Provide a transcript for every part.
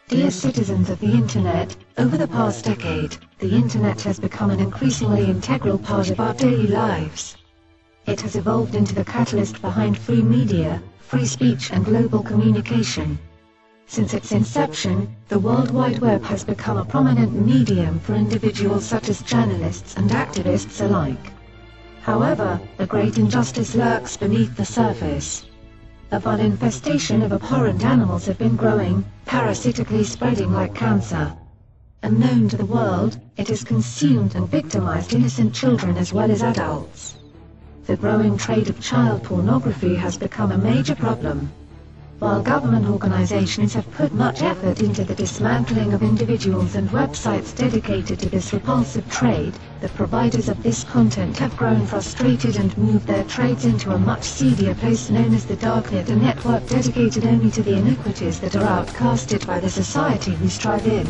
Dear citizens of the Internet, over the past decade, the Internet has become an increasingly integral part of our daily lives. It has evolved into the catalyst behind free media, free speech and global communication. Since its inception, the World Wide Web has become a prominent medium for individuals such as journalists and activists alike. However, a great injustice lurks beneath the surface. A vile infestation of abhorrent animals have been growing, parasitically spreading like cancer. Unknown to the world, it has consumed and victimized innocent children as well as adults. The growing trade of child pornography has become a major problem. While government organizations have put much effort into the dismantling of individuals and websites dedicated to this repulsive trade, the providers of this content have grown frustrated and moved their trades into a much seedier place known as the DarkNet, a network dedicated only to the iniquities that are outcasted by the society we strive in.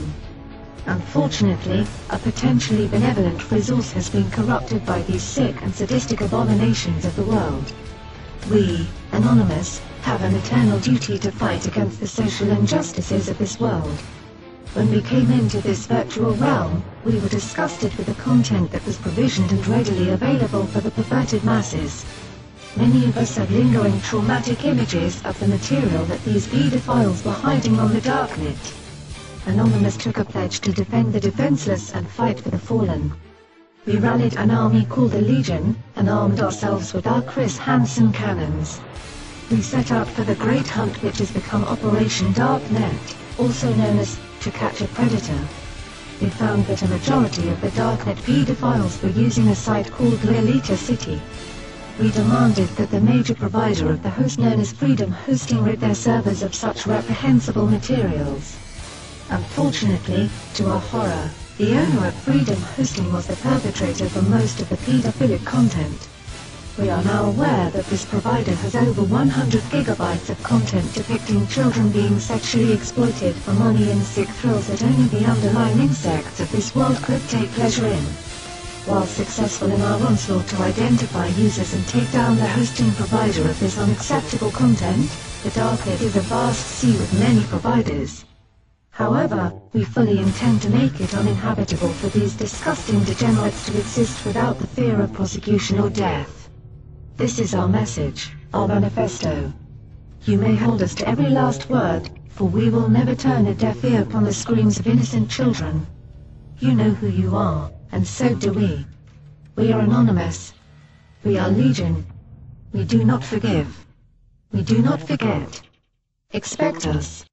Unfortunately, a potentially benevolent resource has been corrupted by these sick and sadistic abominations of the world. We, Anonymous, have an eternal duty to fight against the social injustices of this world. When we came into this virtual realm, we were disgusted with the content that was provisioned and readily available for the perverted masses. Many of us had lingering traumatic images of the material that these pedophiles were hiding on the darknet. Anonymous took a pledge to defend the defenseless and fight for the fallen. We rallied an army called the Legion, and armed ourselves with our Chris Hansen cannons. We set out for the great hunt which has become Operation Darknet, also known as To Catch a Predator. We found that a majority of the Darknet pedophiles were using a site called Lolita City. We demanded that the major provider of the host known as Freedom Hosting rid their servers of such reprehensible materials. Unfortunately, to our horror, the owner of Freedom Hosting was the perpetrator for most of the pedophilic content. We are now aware that this provider has over 100 gigabytes of content depicting children being sexually exploited for money and sick thrills that only the underlying insects of this world could take pleasure in. While successful in our onslaught to identify users and take down the hosting provider of this unacceptable content, the Darknet is a vast sea with many providers. However, we fully intend to make it uninhabitable for these disgusting degenerates to exist without the fear of prosecution or death. This is our message, our manifesto. You may hold us to every last word, for we will never turn a deaf ear upon the screams of innocent children. You know who you are, and so do we. We are Anonymous. We are Legion. We do not forgive. We do not forget. Expect us.